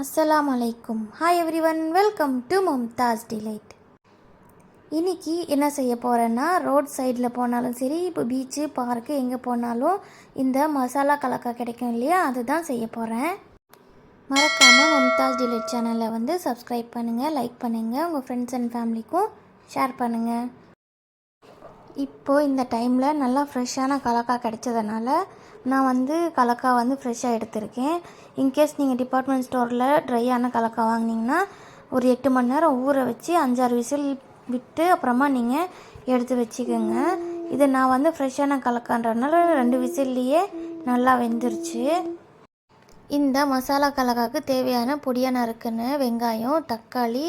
அஸ்ஸலாமு அலைக்கும். Hi everyone, welcome to Mumtaz delight. இன்றைக்கி என்ன செய்ய போகிறேன்னா, ரோட் சைடில் போனாலும் சரி, இப்போ பீச்சு பார்க்கு எங்கே போனாலும் இந்த மசாலா கலக்கா கிடைக்கும் இல்லையா, அதுதான் செய்ய போகிறேன். மறக்காமல் மும்தாஸ் டிலைட் சேனலை வந்து சப்ஸ்கிரைப் பண்ணுங்கள், லைக் பண்ணுங்கள், உங்கள் ஃப்ரெண்ட்ஸ் அண்ட் ஃபேமிலிக்கும் ஷேர் பண்ணுங்கள். இப்போது இந்த டைமில் நல்லா ஃப்ரெஷ்ஷான கலக்கா கிடைச்சதுனால நான் வந்து கலக்கா வந்து ஃப்ரெஷ்ஷாக எடுத்திருக்கேன். இன்கேஸ் நீங்கள் டிபார்ட்மெண்ட் ஸ்டோரில் ட்ரையான கலக்கா வாங்கினீங்கன்னா ஒரு 8 மணி நேரம் ஊற வச்சு 5-6 விசில் விட்டு அப்புறமா நீங்கள் எடுத்து வச்சுக்கோங்க. இது நான் வந்து ஃப்ரெஷ்ஷான கலக்கான்றதுனால 2 விசில்லையே நல்லா வெந்துருச்சு. இந்த மசாலா கலக்காவுக்கு தேவையான பொடியாக நறுக்குன்னு வெங்காயம், தக்காளி,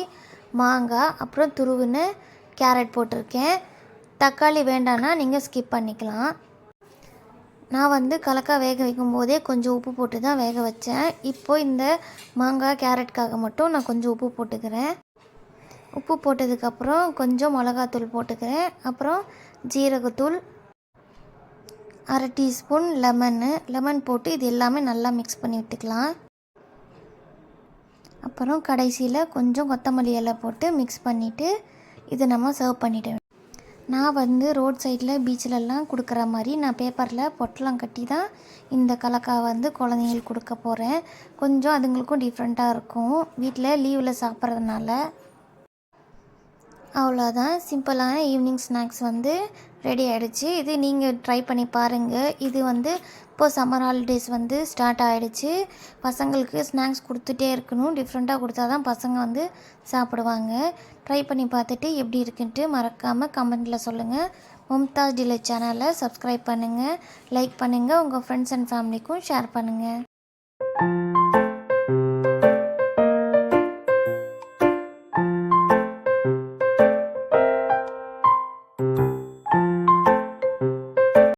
மாங்காய், அப்புறம் துருவுன்னு கேரட் போட்டிருக்கேன். தக்காளி வேண்டான்னா நீங்கள் ஸ்கிப் பண்ணிக்கலாம். நான் வந்து கலக்கா வேக வைக்கும் போதே கொஞ்சம் உப்பு போட்டு தான் வேக வச்சேன். இப்போது இந்த மாங்காய் கேரட்காக மட்டும் நான் கொஞ்சம் உப்பு போட்டுக்கிறேன். உப்பு போட்டதுக்கப்புறம் கொஞ்சம் மிளகாத்தூள் போட்டுக்கிறேன். அப்புறம் ஜீரகத்தூள், 1/2 டீஸ்பூன் லெமன் போட்டு இது எல்லாமே நல்லா மிக்ஸ் பண்ணி விட்டுக்கலாம். அப்புறம் கடைசியில் கொஞ்சம் கொத்தமல்லி இலை போட்டு மிக்ஸ் பண்ணிவிட்டு இதை நம்ம சர்வ் பண்ணிவிடுவேன். நான் வந்து ரோட் சைடில் பீச்சிலெல்லாம் கொடுக்குற மாதிரி நான் பேப்பரில் பொட்டலம் கட்டி தான் இந்த கலக்காவை வந்து குழந்தைங்களுக்கு கொடுக்க போகிறேன். கொஞ்சம் அதுங்களுக்கும் டிஃப்ரெண்ட்டாக இருக்கும் வீட்டில் லீவில் சாப்பிட்றதுனால. அவ்வளோதான், சிம்பிளான ஈவினிங் ஸ்நாக்ஸ் வந்து ரெடி ஆகிடுச்சு. இது நீங்கள் ட்ரை பண்ணி பாருங்கள். இது வந்து இப்போது சம்மர் ஹாலிடேஸ் வந்து ஸ்டார்ட் ஆகிடுச்சு. பசங்களுக்கு ஸ்நாக்ஸ் கொடுத்துட்டே இருக்கணும். டிஃப்ரெண்ட்டாக கொடுத்தா தான் பசங்க வந்து சாப்பிடுவாங்க. ட்ரை பண்ணி பார்த்துட்டு எப்படி இருக்குன்ட்டு மறக்காமல் கமெண்ட்டில் சொல்லுங்கள். மும்தாஸ் டிலைட் சேனலை சப்ஸ்கிரைப் பண்ணுங்கள், லைக் பண்ணுங்கள், உங்கள் ஃப்ரெண்ட்ஸ் அண்ட் ஃபேமிலிக்கும் ஷேர் பண்ணுங்கள்.